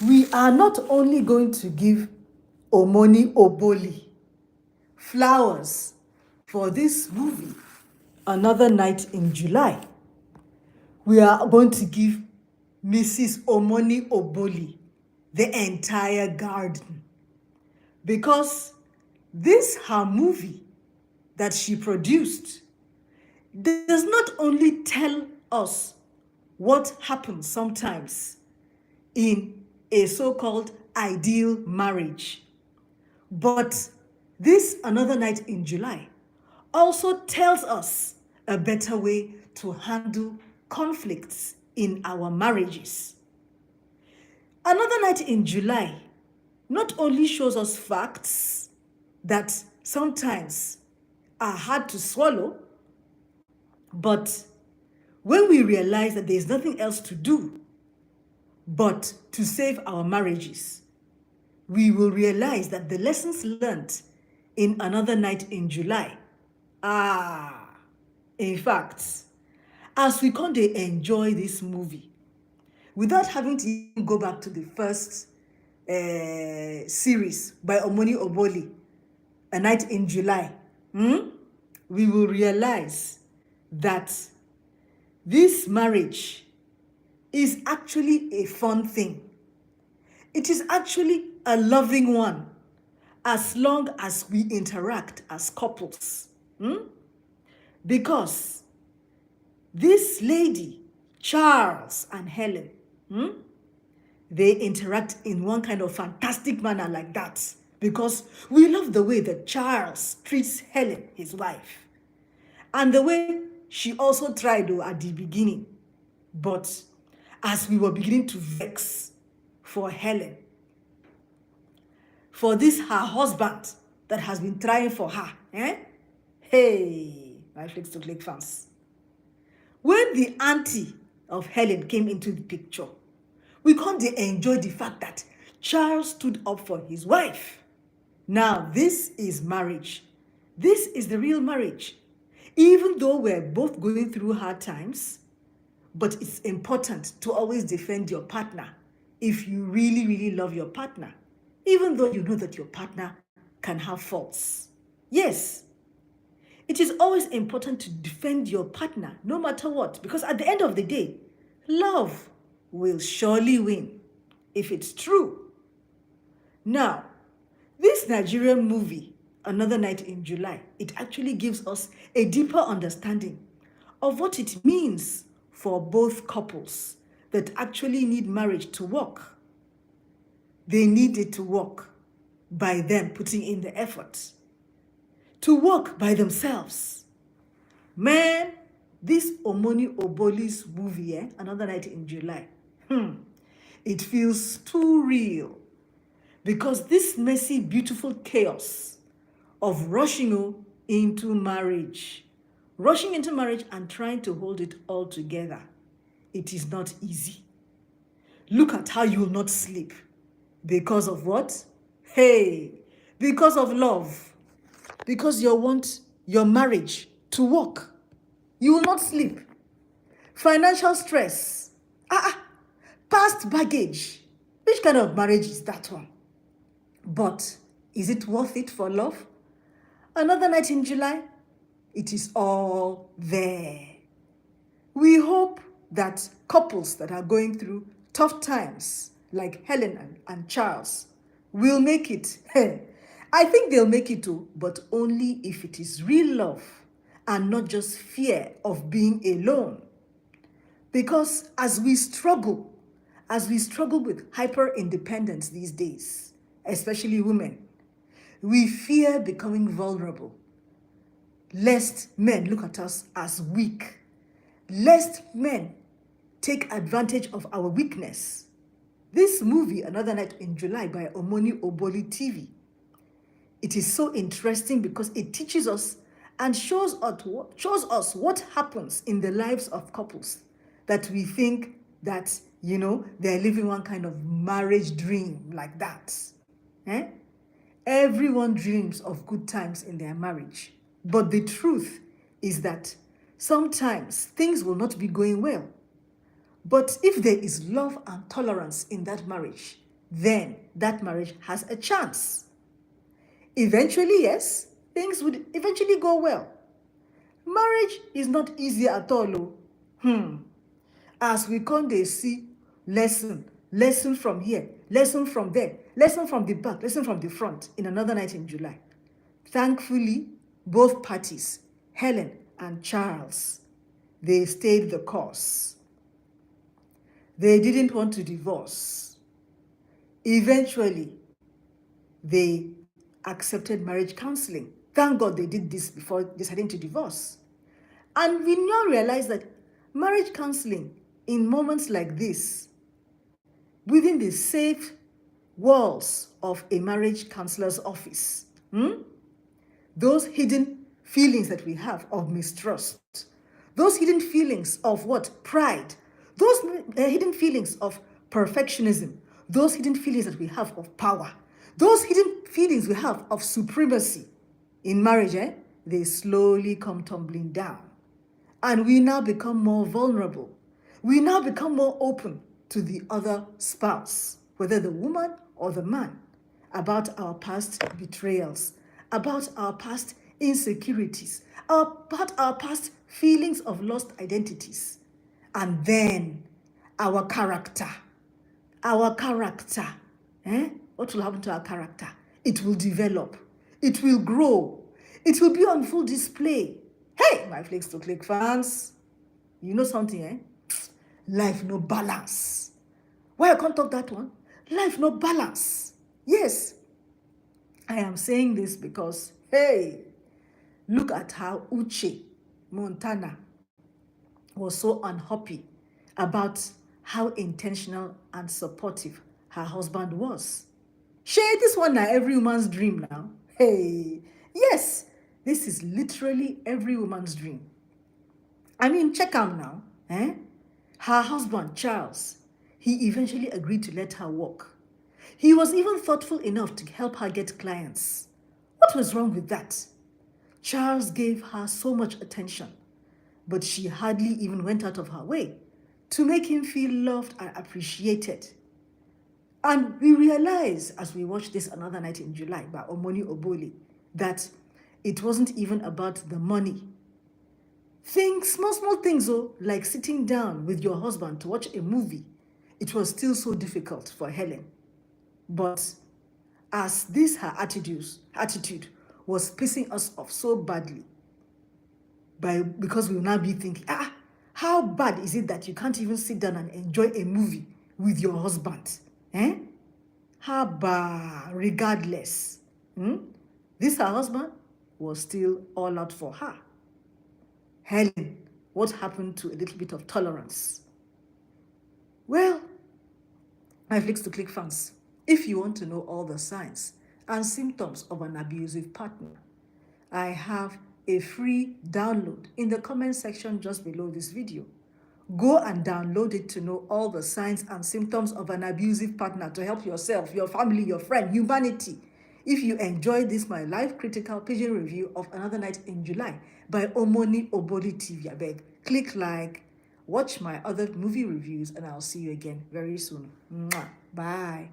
we are not only going to give Omoni Oboli flowers for this movie, Another Night in July. We are going to give Mrs. Omoni Oboli the entire garden, because this her movie that she produced does not only tell us what happens sometimes in a so-called ideal marriage, but this Another Night in July also tells us a better way to handle conflicts in our marriages. Another Night in July not only shows us facts that sometimes are hard to swallow, but when we realize that there's nothing else to do but to save our marriages, we will realize that the lessons learned in Another Night in July in fact, as we come to enjoy this movie, without having to even go back to the first series by Omoni Oboli, A Night in July, we will realize that this marriage is actually a fun thing. It is actually a loving one, as long as we interact as couples. Because this lady, Charles and Helen, they interact in one kind of fantastic manner like that, because we love the way that Charles treats Helen, his wife, and the way she also tried at the beginning. But as we were beginning to vex for Helen, for this her husband that has been trying for her, hey, my Flicks to Click fans. When the auntie of Helen came into the picture, we can't enjoy the fact that Charles stood up for his wife. Now, this is marriage. This is the real marriage. Even though we're both going through hard times, but it's important to always defend your partner if you really, really love your partner, even though you know that your partner can have faults. Yes, it is always important to defend your partner no matter what, because at the end of the day, love will surely win if it's true. Now, this Nigerian movie, Another Night in July, it actually gives us a deeper understanding of what it means for both couples that actually need marriage to work. They need it to work by them putting in the effort, to work by themselves. Man, this Omoni Oboli's movie, Another Night in July, it feels too real, because this messy, beautiful chaos of rushing into marriage and trying to hold it all together, it is not easy. Look at how you will not sleep. Because of what? Hey, because of love. Because you want your marriage to work. You will not sleep. Financial stress. Past baggage. Which kind of marriage is that one? But is it worth it for love? Another Night in July? It is all there. We hope that couples that are going through tough times, like Helen and Charles, will make it. I think they'll make it too, but only if it is real love and not just fear of being alone. Because as we struggle with hyper-independence these days, especially women, we fear becoming vulnerable, lest men look at us as weak, lest men take advantage of our weakness. This movie, Another Night in July by Omoni Oboli Tv, it is so interesting because it teaches us and shows us what happens in the lives of couples that we think that, they're living one kind of marriage dream like that. Everyone dreams of good times in their marriage. But the truth is that sometimes things will not be going well. But if there is love and tolerance in that marriage, then that marriage has a chance. Eventually, yes, things would eventually go well. Marriage is not easy at all. As we come dey see lesson from here, lesson from there, lesson from the back, lesson from the front in Another Night in July. Thankfully, both parties, Helen and Charles, they stayed the course. They didn't want to divorce. Eventually, they accepted marriage counseling. Thank God they did this before deciding to divorce. And we now realize that marriage counseling in moments like this, within the safe walls of a marriage counselor's office, those hidden feelings that we have of mistrust, those hidden feelings of what? Pride, those hidden feelings of perfectionism, those hidden feelings that we have of power, those hidden feelings we have of supremacy in marriage, they slowly come tumbling down. And we now become more vulnerable. We now become more open to the other spouse, whether the woman or the man, about our past betrayals, about our past insecurities, about our past feelings of lost identities. And then our character, what will happen to our character? It will develop, it will grow, it will be on full display. Hey, my Flakes to Click fans, you know something, Life no balance. Why I can't talk that one? Life no balance. Yes, I am saying this because, hey, look at how Uche Montana was so unhappy about how intentional and supportive her husband was. Share this one now, every woman's dream now. Hey, yes, this is literally every woman's dream. I mean, check out now. Her husband, Charles, he eventually agreed to let her work. He was even thoughtful enough to help her get clients. What was wrong with that? Charles gave her so much attention, but she hardly even went out of her way to make him feel loved and appreciated. And we realize as we watch this Another Night in July by Omoni Oboli that it wasn't even about the money. Small things, like sitting down with your husband to watch a movie, it was still so difficult for Helen. But as this her attitude was pissing us off so badly, because we will now be thinking, how bad is it that you can't even sit down and enjoy a movie with your husband? Regardless, this her husband was still all out for her. Helen, what happened to a little bit of tolerance? Well, my Flicks to Click fans, if you want to know all the signs and symptoms of an abusive partner, I have a free download in the comment section just below this video. Go and download it to know all the signs and symptoms of an abusive partner to help yourself, your family, your friend, humanity. If you enjoyed this, my live critical pidgin review of Another Night in July by Omoni Oboli TV, I beg, click like, watch my other movie reviews, and I'll see you again very soon. Mwah. Bye.